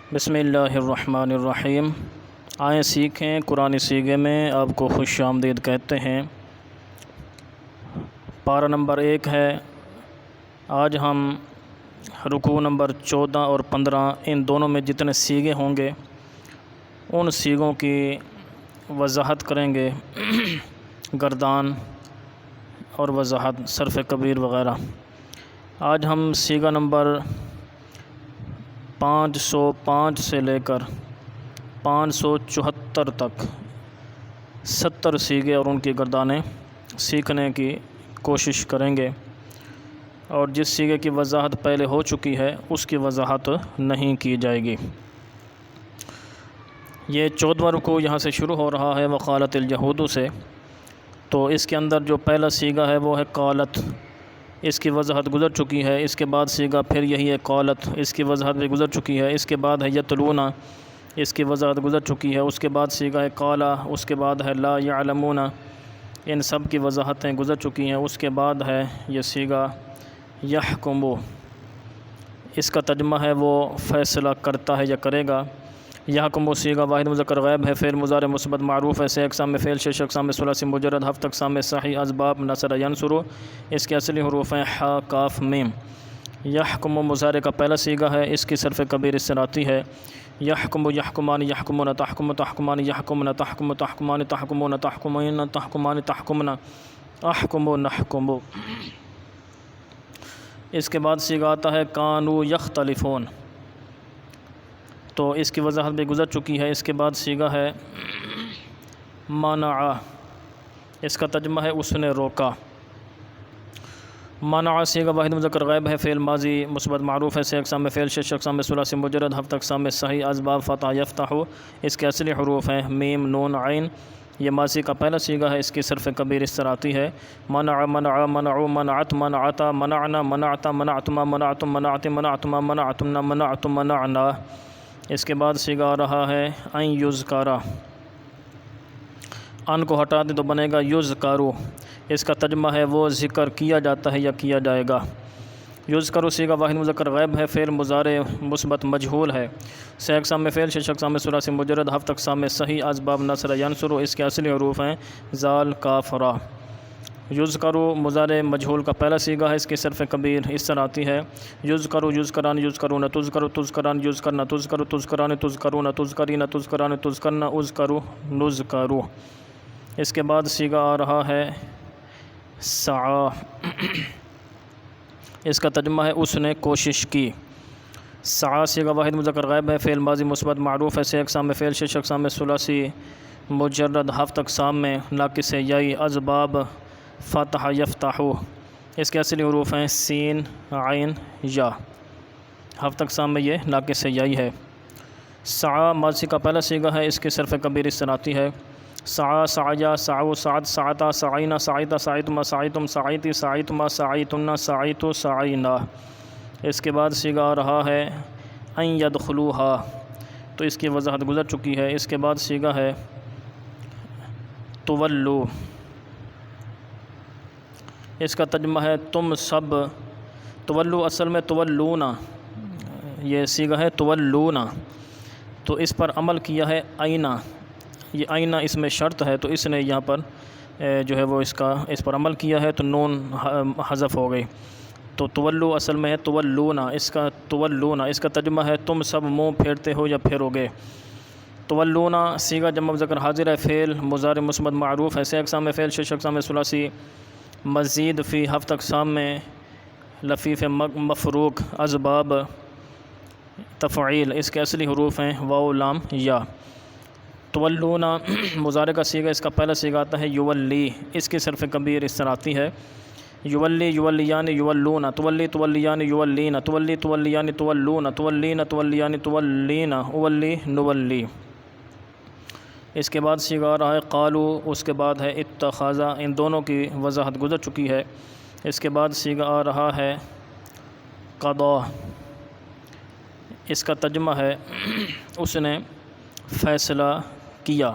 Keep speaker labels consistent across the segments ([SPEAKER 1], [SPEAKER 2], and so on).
[SPEAKER 1] بسم اللہ الرحمن الرحیم۔ آئیں سیکھیں قرآن سیغے میں آپ کو خوش آمدید کہتے ہیں۔ پارہ نمبر 1 ہے۔ آج ہم رکوع نمبر 14 اور 15 ان دونوں میں جتنے سیغے ہوں گے ان سیغوں کی وضاحت کریں گے، گردان اور وضاحت صرف کبیر وغیرہ۔ آج ہم سیغہ نمبر 505 سے لے کر 574 تک 70 سیغے اور ان کی گردانیں سیکھنے کی کوشش کریں گے، اور جس سیغے کی وضاحت پہلے ہو چکی ہے اس کی وضاحت نہیں کی جائے گی۔ یہ 14واں رکوع یہاں سے شروع ہو رہا ہے وقالت الجہود سے، تو اس کے اندر جو پہلا سیغہ ہے وہ ہے قالت، اس کی وضاحت گزر چکی ہے۔ اس کے بعد سیغہ پھر یہی ہے قالت، اس کی وضاحت بھی گزر چکی ہے۔ اس کے بعد ہے یتلون، اس کی وضاحت گزر چکی ہے۔ اس کے بعد سیغہ ہے قالا، اس کے بعد ہے لا یعلمون، ان سب کی وضاحتیں گزر چکی ہیں۔ اس کے بعد ہے یہ سیغہ یحکم، اس کا ترجمہ ہے وہ فیصلہ کرتا ہے یا کرے گا۔ یحکم سیغہ واحد مذکر غائب ہے، فعل مضارع مثبت معروف ہے، 6 اقسام میں فعل، 6 اقسام میں ثلاثی مجرد، 7 اقسام میں صحیح اسباب نصر ینصر، اس کے اصلی حروف ہیں ح کاف میم۔ یحکم مضارع کا پہلا سیغہ ہے، اس کی صرف کبیر اس طرح آتی ہے یحکم یحکمان یحکمون تحکم تحکمان یحکمن تحکم تحکمان تحکمون تحکمین تحکمان تحکمن احکم نحکم۔ اس کے بعد سیغہ آتا ہے کانوا یختلفون، تو اس کی وضاحت بھی گزر چکی ہے۔ اس کے بعد سیغہ ہے منع، اس کا ترجمہ ہے اس نے روکا۔ منع سیغہ واحد مذکر غائب ہے، فعل ماضی مثبت معروف ہے، 6 اقسام میں فعل، 6 اقسام میں ثلاثی مجرد، 7 اقسام میں صحیح اسباب فتح یفتح، اس کے اصلی حروف ہیں میم نون عین۔ یہ ماضی کا پہلا سیغہ ہے، اس کی صرف کبیر اس طرح آتی ہے منع منع منعوا منعت منعتا منعنا منعتا منعتما منعتم منعت منعتما منعتمنا منعتم منعنا۔ اس کے بعد سیغہ آ رہا ہے ان یذکرا، ان کو ہٹا دیں تو بنے گا یذکرو، اس کا ترجمہ ہے وہ ذکر کیا جاتا ہے یا کیا جائے گا۔ یذکرو سیغہ واحد مذکر غائب ہے، فعل مضارع مثبت مجہول ہے، 6 اقسام میں فعل، 6 اقسام میں ثلاثی مجرد، 7 اقسام میں صحیح اسباب نصر ینصر، اس کے اصلی حروف ہیں ذال کاف را۔ یذکرو مضارع مجہول کا پہلا سیغہ ہے، اس کی صرف کبیر اس طرح آتی ہے یذکرو یذکران یذکرون تذکرو تذکران یذکرن تذکرو تذکران تذکرون تذکرین تذکران تذکرن اذکرو نذکرو۔ اس کے بعد سیغہ آ رہا ہے سعی، اس کا ترجمہ ہے اس نے کوشش کی۔ سعی سیغہ واحد مذکر غائب ہے، فعل ماضی مثبت معروف ہے، 6 اقسام میں فعل، 6 اقسام میں ثلاثی مجرد، 7 اقسام میں ناقص یائی اسباب فتح یفتح، اس کے اصلی حروف ہیں سین عین یا، 7 اقسام میں یہ ناقص یائی ہے۔ سعی ماضی کا پہلا سیغہ ہے، اس کی صرف کبیر اس طرح آتی ہے سعی سعیا سعو سعد سعتا سعینا سعیتا سعیتما سعیتم سعیتی سعیتما سعیتن سعیتو سعینا۔ اس کے بعد سیغہ آ رہا ہے ان یدخلوہا، تو اس کی وضاحت گزر چکی ہے۔ اس کے بعد سیغہ ہے تولو، اس کا ترجمہ ہے تم سب، تولو اصل میں تولونا، یہ سیغہ ہے تولونا، تو اس پر عمل کیا ہے آئینہ، یہ آئینہ اس میں شرط ہے تو اس نے یہاں پر جو ہے وہ اس پر عمل کیا ہے تو نون حذف ہو گئی، تو تولو اصل میں ہے تولونا، اس کا ترجمہ ہے تم سب منہ پھیرتے ہو یا پھیرو گے۔ تولونا سیغہ جمع مذکر حاضر ہے، فعل مضارع مثبت معروف ہے، 6 اقسام میں فعل، 6 اقسام میں ثلاثی مزید فی، 7 اقسام میں لفیف مفروق اسباب تفعیل، اس کے اصلی حروف ہیں واو لام یا۔ تولونا مضارع کا سیغہ، اس کا پہلا سیغہ آتا ہے یولی، اس کی صرف کبیر اس طرح آتی ہے یولی یولیان یولون تولی تولیان یولین تولی تولیان تولون تولین تولیان تولین اولی نولی۔ اس کے بعد سیغہ آ رہا ہے قالو، اس کے بعد ہے اتخاذا، ان دونوں کی وضاحت گزر چکی ہے۔ اس کے بعد سیغہ آ رہا ہے قضا، اس کا ترجمہ ہے اس نے فیصلہ کیا،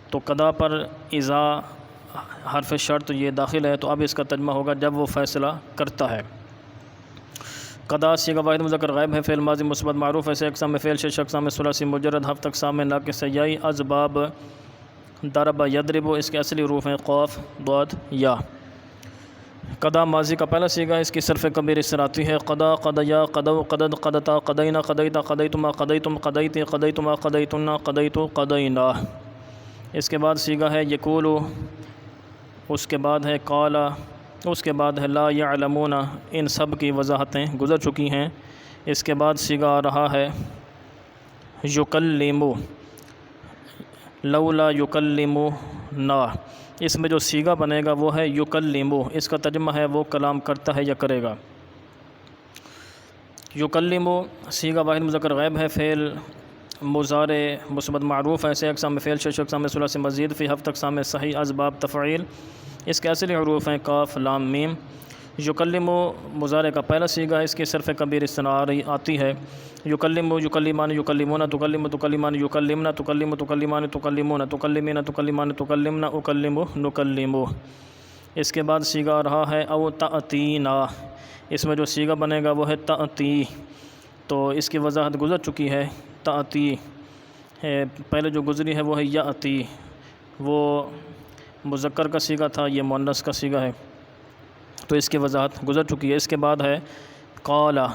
[SPEAKER 1] تو قضا پر اذا حرف شرط یہ داخل ہے، تو اب اس کا ترجمہ ہوگا جب وہ فیصلہ کرتا ہے۔ قدا صیغہ واحد مذکر غائب ہے، فعل ماضی مثبت معروف ہے، سے اقسام میں فعل، شش اقسام میں ثلاثی مجرد، ہفت اقسام میں ناقص یائی، اسباب ضرب یضرب، اس کے اصلی حروف ہیں قاف ضاد یا۔ قدا ماضی کا پہلا صیغہ، اس کی صرف کبیر اس طرح آتی ہے قدا قدیا قدو قدد قدتا قدینا قدیتا قدیتما قدیتم قدیتی قدیتما قدیتنا قدیتو قدینا۔ اس کے بعد صیغہ ہے یقولو، اس کے بعد ہے قالا، اس کے بعد ہے لا یعلمون، ان سب کی وضاحتیں گزر چکی ہیں۔ اس کے بعد صیغہ آ رہا ہے یکلمو، لولا یکلمونا، اس میں جو صیغہ بنے گا وہ ہے یکلمو، اس کا ترجمہ ہے وہ کلام کرتا ہے یا کرے گا۔ یکلمو صیغہ واحد مذکر غائب ہے، فعل مضارع مثبت معروف ہے، سے اقسام میں فعل، شش اقسام میں ثلاثی مزید، فی ہفت اقسام میں صحیح، اسباب تفعیل، اس کے اصلی حروف ہیں کاف لام میم۔ یکلمو مضارع کا پہلا صیغہ ہے، اس کی صرف کبیر اس طرح آتی ہے یکلمو یکلمان یکلمون تکلم تکلمان یکلمنا تکلم تکلمان تکلمون تکلمین تکلمان تکلمنا اکلم نکلم۔ اس کے بعد صیغہ آ رہا ہے او تأتینا، اس میں جو صیغہ بنے گا وہ ہے تأتی، تو اس کی وضاحت گزر چکی ہے۔ تأتی پہلے جو گزری ہے وہ ہے یأتی، وہ مذکر کا صیغہ تھا، یہ مؤنث کا صیغہ ہے، تو اس کی وضاحت گزر چکی ہے۔ اس کے بعد ہے قالا،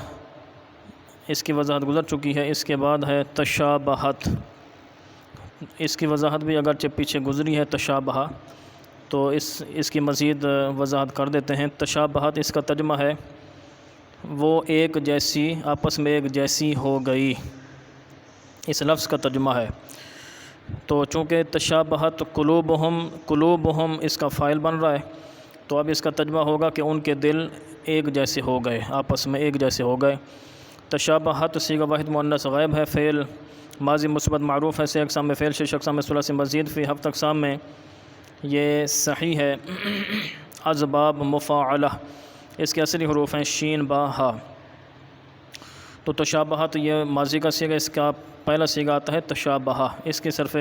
[SPEAKER 1] اس کی وضاحت گزر چکی ہے۔ اس کے بعد ہے تشابہت، اس کی وضاحت بھی اگرچہ پیچھے گزری ہے تشابہ، تو اس کی مزید وضاحت کر دیتے ہیں۔ تشابہت اس کا ترجمہ ہے وہ ایک جیسی، آپس میں ایک جیسی ہو گئی، اس لفظ کا ترجمہ ہے۔ تو چونکہ تشابہت قلوبہم اس کا فاعل بن رہا ہے، تو اب اس کا ترجمہ ہوگا کہ ان کے دل ایک جیسے ہو گئے، آپس میں ایک جیسے ہو گئے۔ تشابہت صیغہ واحد مؤنث غائب ہے، فعل ماضی مثبت معروف ہے، سے اقسام میں فعل، شش اقسام میں ثلاثی مزید، فی ہفت اقسام میں یہ صحیح ہے، اسباب مفاعلہ، اس کے اصلی حروف ہیں شین با ہا۔ تو تشابہت یہ ماضی کا صیغہ، اس کا پہلا صیغہ آتا ہے تشابہ، اس کی صرف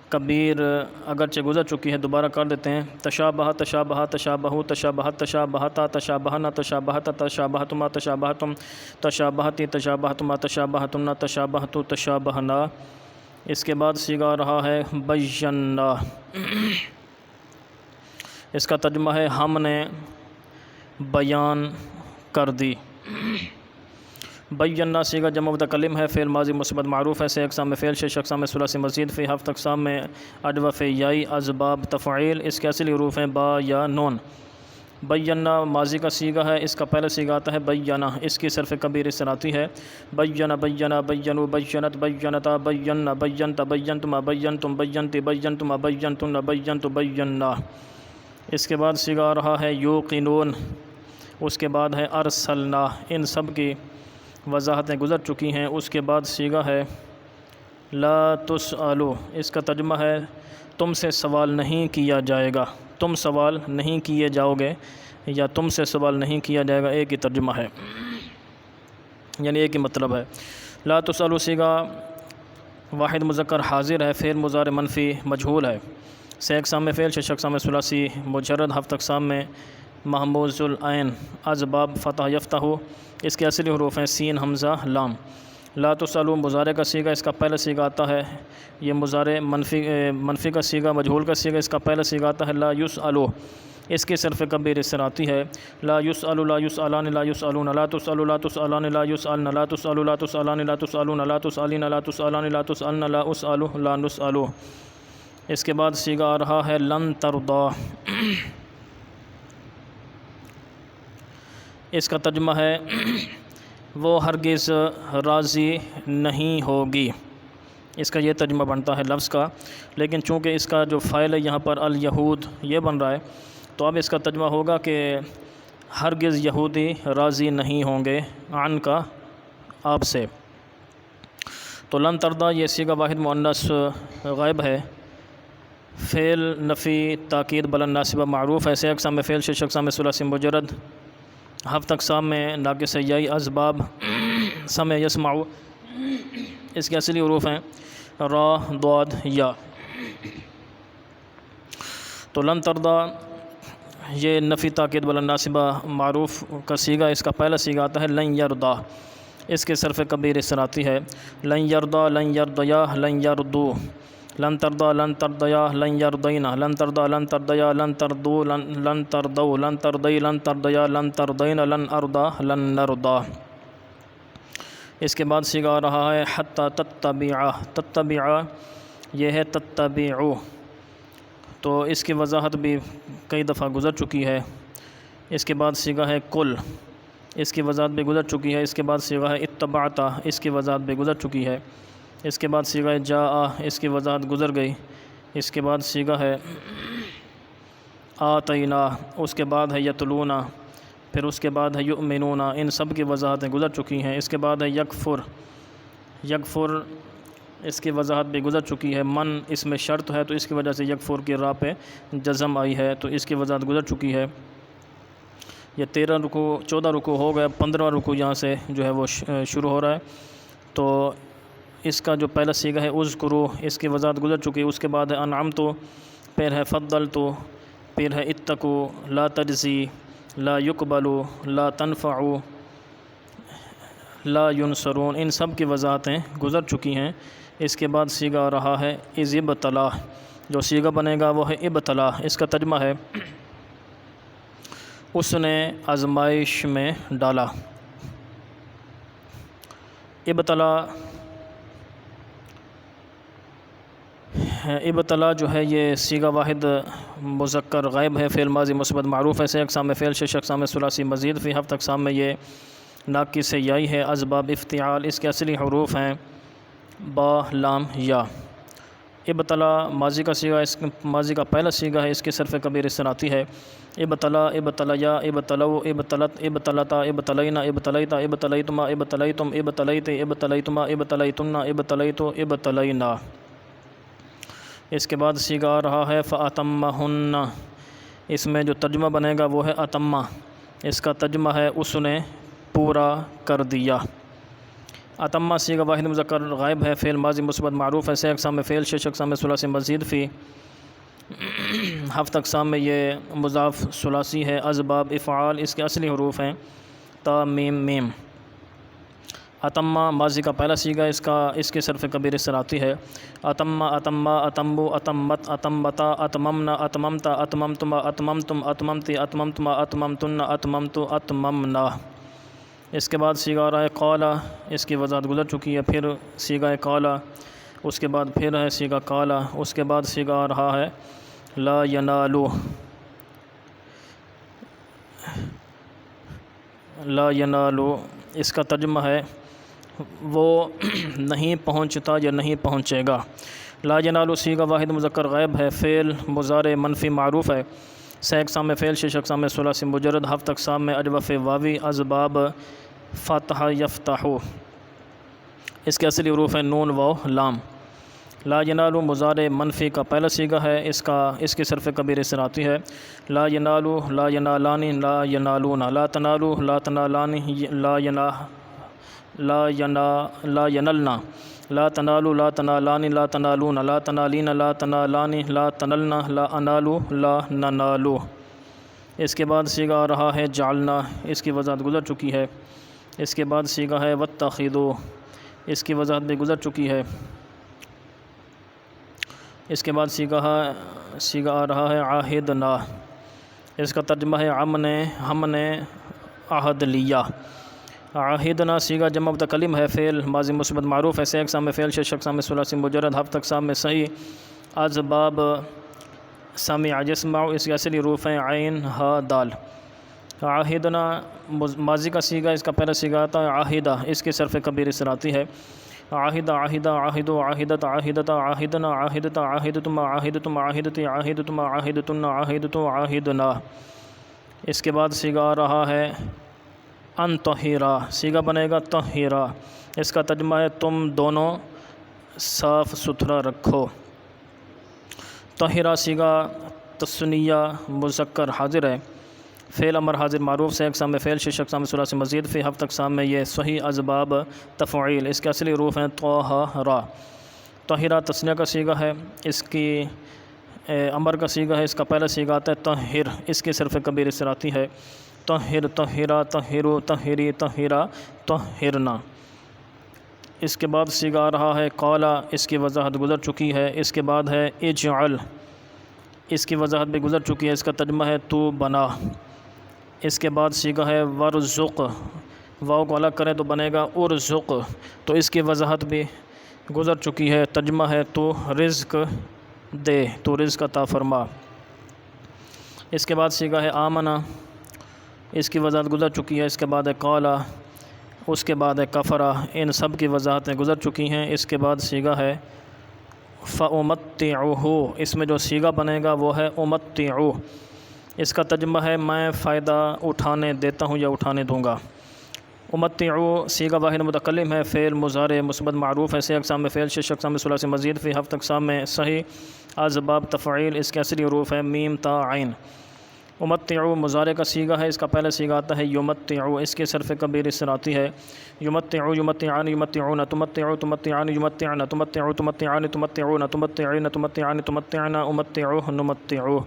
[SPEAKER 1] کبیر اگرچہ گزر چکی ہے، دوبارہ کر دیتے ہیں۔ تشابہ تشابہ تشابہ تشابہت تشابہتا تشابہنا تشابہت تشابہتما تشابہتم تشابہتی تشابہتما تشابہتنا تشابہتو تشابہنا۔ اس کے بعد صیغہ آ رہا ہے بینا، اس کا ترجمہ ہے ہم نے بیان کر دی۔ بینا صیغہ جمع متکلم ہے، فعل ماضی مثبت معروف ہے، سے اقسام میں فعل، شش اقسام میں ثلاثی مزید، فی ہفت اقسام میں اجوف یائی، اسباب تفعیل، اس کے اصلی حروف ہیں با یا نون۔ بینا ماضی کا صیغہ ہے، اس کا پہلا صیغہ آتا ہے بینا، اس کی صرف کبیر اس طرح آتی ہے بینا بینا بینو بینت بینتا بینا بینت بینتما بینتم بینتی بینتما بینتن بینت بینا۔ اس کے بعد صیغہ آ رہا ہے یوقنون، اس کے بعد ہے ارسلنا، ان سب کی وضاحتیں گزر چکی ہیں۔ اس کے بعد صیغہ ہے لا تسألو، اس کا ترجمہ ہے تم سے سوال نہیں کیا جائے گا، تم سوال نہیں کیے جاؤ گے، یا تم سے سوال نہیں کیا جائے گا، ایک ہی ترجمہ ہے، یعنی ایک ہی مطلب ہے۔ لا تسألو صیغہ واحد مذکر حاضر ہے، فعل مضارع منفی مجہول ہے، سے اقسام میں فعل، شش اقسام میں ثلاثی مجرد، ہفت اقسام میں محموز العین، اسباب فتح یفتح، اس کے اصلی حروف ہیں سین حمزہ لام۔ لا تسألو مضارع کا صیغہ، اس کا پہلا صیغہ آتا ہے، یہ مضارع منفی کا صیغہ، مجہول کا صیغہ، اس کا پہلا صیغہ آتا ہے لا یسألو، اس کی صرف کبیر اس طرح آتی ہے لا یسألو لا یسألان لا یسألون لا تسألو لا تسألان لا یسألن لا تسألو لا تسألان لا تسألون لا تسألین لا تسألان لا تسألن لا اسألو لا نسألو۔ اس کے بعد صیغہ آ رہا ہے لن ترضا، اس کا ترجمہ ہے وہ ہرگز راضی نہیں ہوگی، اس کا یہ ترجمہ بنتا ہے لفظ کا، لیکن چونکہ اس کا جو فاعل ہے یہاں پر الیہود یہ بن رہا ہے، تو اب اس کا ترجمہ ہوگا کہ ہرگز یہودی راضی نہیں ہوں گے عن کا آپ سے۔ تو لن ترضا یہ صیغہ واحد مؤنث غائب ہے، فعل نفی تاکید بلند ناصبہ معروف ہے، سے اقسام میں فعل، شش اقسام میں ثلاثی مجرد، ہفت اقسام میں ناقص یائی، اسباب سمع یسمع، اس کے اصلی حروف ہیں را ضاد یا۔ تو لن ترضا یہ نفی تاکید والا ناصبہ معروف کا سیغہ، اس کا پہلا سیغہ آتا ہے لن یردا، اس کے صرف کبیر اس طرح آتی ہے لن یردا لن یردیا لن یردو، لن تردا لن تردیا لن یردینا، لن تردا لن تردیا لن تردو لن تردو لن تردی لن تردیا لن تردین لن اردا لن نردا۔ اس کے بعد سیغہ آ رہا ہے حتی تتبعا، تتبعا یہ ہے تتبعو، تو اس کی وضاحت بھی کئی دفعہ گزر چکی ہے۔ اس کے بعد سیغہ ہے کل، اس کی وضاحت بھی گزر چکی ہے۔ اس کے بعد سیغہ ہے اتبعتا، اس کی وضاحت بھی گزر چکی ہے۔ اس کے بعد سیغہ ہے جاء، اس کی وضاحت گزر گئی۔ اس کے بعد سیغہ ہے آتینا، اس کے بعد ہے یتلونا، پھر اس کے بعد ہے یؤمنونا، ان سب کی وضاحتیں گزر چکی ہیں۔ اس کے بعد ہے یکفر، یکفر اس کی وضاحت بھی گزر چکی ہے۔ من اس میں شرط ہے تو اس کی وجہ سے یکفر کی راہ پہ جزم آئی ہے، تو اس کی وضاحت گزر چکی ہے۔ یہ 13 رکوع 14 رکوع ہو گئے، 15واں رکوع یہاں سے جو ہے وہ شروع ہو رہا ہے۔ تو اس کا جو پہلا سیغہ ہے اذکرو، اس کی وضاحت گزر چکی ہے۔ اس کے بعد ہے انعمتو، پھر ہے فضلتو، پھر ہے اتقو، لا تجزی، لا یقبلو، لا تنفعو، لا ینصرون، ان سب کی وضاحتیں گزر چکی ہیں۔ اس کے بعد سیغہ آ رہا ہے اذ ابتلا، جو سیغہ بنے گا وہ ہے ابتلا، اس کا ترجمہ ہے اس نے آزمائش میں ڈالا۔ ابتلا، ابتلا جو ہے یہ سیغہ واحد مذکر غائب ہے، فعل ماضی مثبت معروف ہے، سے اقسام میں فعل، شش اقسام میں ثلاثی مزید، فی ہفت اقسام میں یہ ناقص سے یائی ہے، اسباب افتعال اس کے اصلی حروف ہیں با لام یا۔ ابتلا ماضی کا سیغہ، اس ماضی کا پہلا سیغہ ہے، اس کے صرف کبیر اس طرح آتی ہے ابتلا، ابتلیا، ابتلو، ابتلت، ابتلتا، ابتلینا، ابتلیتا، ابتلیتما، ابتلیتم، ابتلیت، ابتلیتما، ابتلیتنا، ابتلیتو، ابتلینا۔ اس کے بعد سیغہ آ رہا ہے فَأَتَمَّهُنَّ، اس میں جو ترجمہ بنے گا وہ ہے اتمہ، اس کا ترجمہ ہے اس نے پورا کر دیا۔ اتمہ سیغہ واحد مذکر غائب ہے، فعل ماضی مثبت معروف ہے، سے اقسام میں فعل، شش اقسام میں ثلاثی مزید، فی ہفت اقسام میں یہ مضاف ثلاثی ہے، اسباب افعال اس کے اصلی حروف ہیں تا میم میم۔ اتمہ ماضی کا پہلا سیغہ، اس کے صرف کبیر اس طرح آتی ہے اتمہ، اتمہ، اتمو، اتمت، اتمتا، اتممنا، اتممتا، اتممتما، اتممتم، اتممتی، اتممتما، اتممتن، اتممتو، اتممنا۔ اس کے بعد سیغہ آ رہا ہے قالا، اس کی وضاحت گزر چکی ہے، پھر سیغہ قالا، اس کے بعد پھر ہے سیغہ قالا، اس کے بعد سیغہ آ رہا ہے لا ینالو، لا ینالو اس کا ترجمہ ہے وہ نہیں پہنچتا یا نہیں پہنچے گا۔ لا ینالو سیغہ واحد مذکر غائب ہے، فعل مضارع منفی معروف ہے، سے اقسام میں فعل، شش اقسام میں ثلاثی مجرد، ہفت اقسام میں اجوف واوی، اسباب فتح یفتحو اس کے اصلی حروف ہیں نون واو لام۔ لا ینالو مضارع منفی کا پہلا سیغہ ہے، اس کی صرف کبیر اس طرح آتی ہے لا ینالو، لا ینالانی، لا ینالونا، لا تنالو، لا تنالانی، لا ینلنا، لا تنالو، لا تنالانی، لا تنالون، لا تنالین، لا تنالانی، لا تنلنا، لا انالو، لا ننالو۔ اس کے بعد سیغہ آ رہا ہے جعلنا، اس کی وضاحت گزر چکی ہے۔ اس کے بعد سیغہ ہے واتخذوا، اس کی وضاحت بھی گزر چکی ہے۔ اس کے بعد سیغہ آ رہا ہے عاہدنا، اس کا ترجمہ ہے ہم نے عہد لیا۔ عاہدنا سیغہ جمع متکلم ہے، فعل ماضی مثبت معروف ہے، سے اقسام میں فعل، شش اقسام میں ثلاثی مجرد، ہفت اقسام میں صحیح، اسباب سمع یسمع اس کے اصلی حروف ہیں عین ہا دال۔ عاہدنا ماضی کا سیغہ، اس کا پہلا سیغہ آتا ہے عاہدہ، اس کی صرف کبیر اس طرح آتی ہے عاہدہ، عاہدہ، عاہدو، عاہدت، عاہدتا، عاہدنا، عاہدتا، عاہدتما، عاہدتم، عاہدتی، عاہدتما، عاہدتن، عاہدتو، عاہدنا۔ اس کے بعد سیغہ آ رہا ہے ان طہیرا، سیغہ بنے گا طہیرا، اس کا ترجمہ ہے تم دونوں صاف ستھرا رکھو۔ طہیرا سیغہ تثنیہ مذکر حاضر ہے، فعل امر حاضر معروف، سے اقسام میں فعل، شش اقسام میں ثلاثی مزید، فی ہفت اقسام میں یہ صحیح، اسباب تفعیل اس کے اصلی حروف ہیں طہرا۔ طہرا تثنیہ کا سیغہ ہے، امر کا سیغہ ہے، اس کا پہلا سیغہ آتا ہے طہر، اس کے صرف کبیر اس طرح آتی ہے طہر، طہرا، طہرو، طہری، طہرا، طہرنا۔ اس کے بعد سیغہ آ رہا ہے قالا، اس کی وضاحت گزر چکی ہے۔ اس کے بعد ہے اجعل، اس کی وضاحت بھی گزر چکی ہے، اس کا ترجمہ ہے تو بنا۔ اس کے بعد سیغہ ہے ورزق، واو کو الگ کریں تو بنے گا ارزق، تو اس کی وضاحت بھی گزر چکی ہے، ترجمہ ہے تو رزق دے، تو رزق عطا فرما۔ اس کے بعد سیغہ ہے آمنا، اس کی وضاحت گزر چکی ہے۔ اس کے بعد ہے قالا، اس کے بعد ہے کفرا، ان سب کی وضاحتیں گزر چکی ہیں۔ اس کے بعد سیغہ ہے فَأُمَتِّعُهُ، اس میں جو سیغہ بنے گا وہ ہے امتعو، اس کا ترجمہ ہے میں فائدہ اٹھانے دیتا ہوں یا اٹھانے دوں گا۔ امتعو سیغہ واحد متکلم ہے، فعل مضارع مثبت معروف ہے، 6 اقسام میں فعل، 6 اقسام میں ثلاثی مزید، فی 7 اقسام میں صحیح اسباب تفعیل، اس کے اصلی حروف ہیں میم تا عین۔ امتعو مضارع کا سیغہ ہے، اس کا پہلا سیغہ آتا ہے یمتعو، اس کے صرف کبیر اس طرح آتی ہے یمتعو، یمتعان، یمتعون، تمتعو، تمتعان، یمتعن، تمتعو، تمتعان، تمتعون، تمتعین، تمتعان، تمتعنا، امتعو، نمتعو۔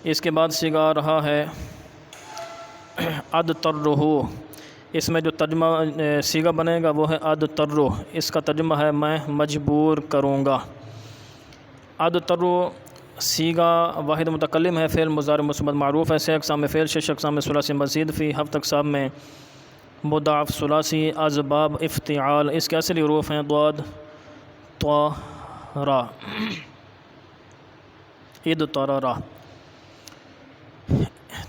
[SPEAKER 1] اس کے بعد سیغہ آ رہا ہے اضطرہ، اس میں جو ترجمہ سیغہ بنے گا وہ ہے اضطرہ، اس کا ترجمہ ہے میں مجبور کروں گا۔ اضطرہ سیغہ واحد متکلم ہے، فعل مضارع مثبت معروف ہے، 6 اقسام میں فعل، 6 اقسام میں ثلاثی مزید، فی 7 اقسام میں مضاعف ثلاثی اسباب افتعال، اس کے اصلی حروف ہیں ضاد، طا، را، اضطررا۔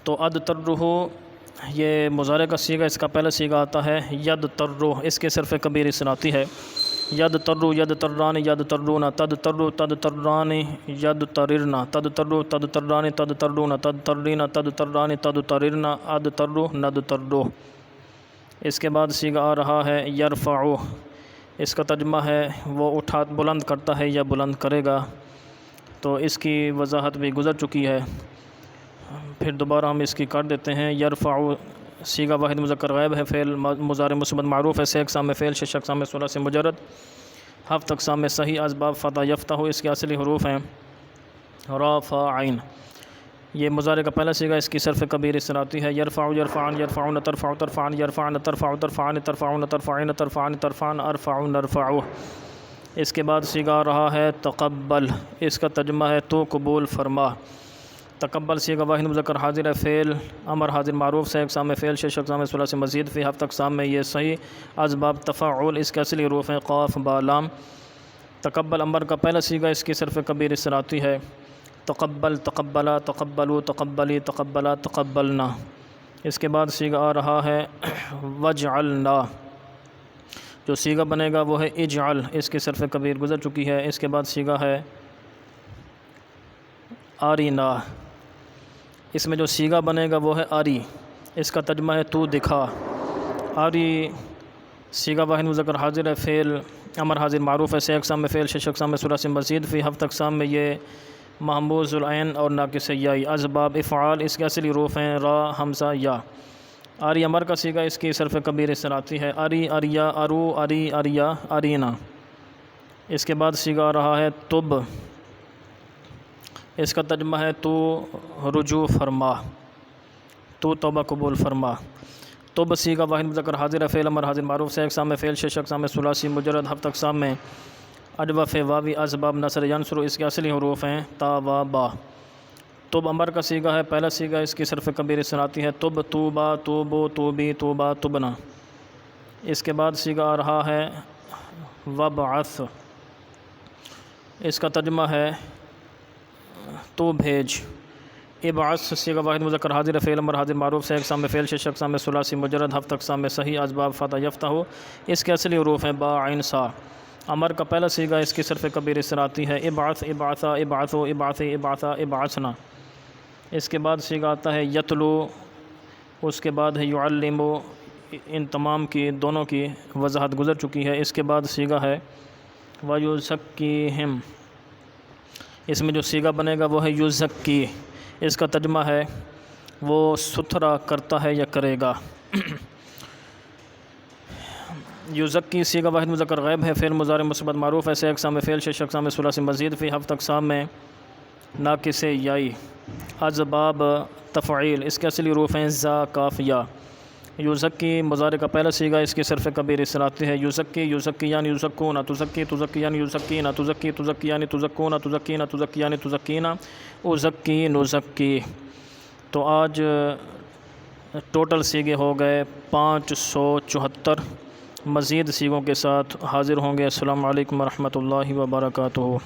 [SPEAKER 1] تو اضطرہ یہ مضارع کا سیغہ، اس کا پہلا سیغہ آتا ہے یضطرو، اس کے صرف کبیر اس طرح آتی ہے یضطرو، یضطران، یضطرون، تضطرو، تضطران، یضطررن، تضطرو، تضطران، تضطرون، تضطرین، تضطران، تضطررن، اضطرو، نضطرو۔ اس کے بعد سیغہ آ رہا ہے یرفعو، اس کا ترجمہ ہے وہ بلند کرتا ہے یا بلند کرے گا، تو اس کی وضاحت بھی گزر چکی ہے، پھر دوبارہ ہم اس کی کر دیتے ہیں۔ یرفعو سیغہ واحد مذکر غائب ہے، فعل مضارع مثبت معروف ہے، 6 اقسام میں فعل، 6 اقسام میں ثلاثی مجرد، 7 اقسام میں صحیح اسباب فتح یفتح، اس کے اصلی حروف ہیں را، فا، عین۔ یہ مضارع کا پہلا سیغہ، اس کی صرف کبیر اس طرح آتی ہے یرفعو، یرفعن، یرفعون، ترفع، ترفعن، یرفعن، ترفع، ترفعان، ترفعون، ترفعین، ترفعان، ترفعن، ارفع، نرفع۔ اس کے بعد سیغہ آ رہا ہے تقبل، اس کا ترجمہ ہے تو قبول فرما۔ تقبل سیغہ واحد مذکر حاضر ہے، فعل امر حاضر معروف، 6 اقسام میں فعل، 6 اقسام میں ثلاثی مزید، فی 7 اقسام میں یہ صحیح اسباب تفعل، اس کے اصلی حروف ہیں قاف، با، لام۔ تقبل امر کا پہلا سیغہ، اس کی صرف کبیر اس طرح آتی ہے تقبل، تقبلا، تقبلوا، تقبلی، تقبلا، تقبلنا۔ اس کے بعد سیغہ آ رہا ہے وجعلنا، جو سیغہ بنے گا وہ ہے اجعل، اس کی صرف کبیر گزر چکی ہے۔ اس کے بعد سیغہ ہے آرینا، اس میں جو سیغہ بنے گا وہ ہے آری، اس کا ترجمہ ہے تو دکھا۔ آری سیغہ واحد مذکر حاضر ہے، فعل امر حاضر معروف ہے، 6 اقسام میں فعل، 6 اقسام میں ثلاثی مزید، فی 7 اقسام میں یہ محموز العین اور ناقص یائی، اسباب افعال، اس کے اصلی حروف ہیں را، حمزہ، یا۔ آری امر کا سیغہ، اس کی صرف کبیر اس طرح آتی ہے اری، اریا، ارو، اری، اریا، ارینا۔ اس کے بعد سیغہ آ رہا ہے تب، اس کا ترجمہ ہے تو رجوع فرما، تو توبہ قبول فرما۔ تب سیغہ واحد مذکر حاضر ہے، فعل امر حاضر معروف، 6 اقسام میں فعل، 6 اقسام میں ثلاثی مجرد، 7 اقسام میں اجوف واوی، اسباب نصر ینصر، اس کے اصلی حروف ہیں تا، و، با۔ تب امر کا سیغہ ہے، پہلا سیغہ، اس کی صرف کبیر اس طرح آتی ہے تب، توبا، توبو، توبی، توبا، تبنا۔ اس کے بعد سیغہ آ رہا ہے وبعث، اس کا ترجمہ ہے تو بھیج۔ ابعث سیغہ واحد مذکر حاضر ہے، فعل امر حاضر معروف، 6 اقسام میں فعل، 6 اقسام میں ثلاثی مجرد، 7 اقسام میں صحیح اسباب فتح یفتح، اس کے اصلی حروف ہیں با، عین، سا۔ امر کا پہلا سیغہ، اس کی صرف کبیر اس طرح آتی ہے ابعث، ابعثا، ابعثو، ابعثی، ابعثا، ابعثنا۔ اس کے بعد سیغہ آتا ہے یتلو، اس کے بعد ہے یعلمو، ان تمام کی دونوں کی وضاحت گزر چکی ہے۔ اس کے بعد سیغہ ہے وَيُزَكِّيهِمْ، اس میں جو سیغہ بنے گا وہ ہے یزکی، اس کا ترجمہ ہے وہ ستھرا کرتا ہے یا کرے گا۔ یزکی صیغہ واحد مذکر غائب ہے، فعل مضارع مثبت معروف ہے، سے اقسام فعل شش اقسام ثلاثی مزید فی ہفت اقسام میں ناقص یائی اسباب تفعیل اس کے اصلی حروف ہیں زا کاف یا۔ یزکی مضارع کا پہلا صیغہ، اس کی صرف کبیر اس طرح آتی ہے یزکی یزکیان یزکون تزکی تزکیان یزکین تزکی تزکیان تزکون تزکین تزکیان تزکین ازکی نزکی۔ تو آج ٹوٹل صیغے ہو گئے 574۔ مزید صیغوں کے ساتھ حاضر ہوں گے۔ السلام علیکم ورحمۃ اللہ وبرکاتہ۔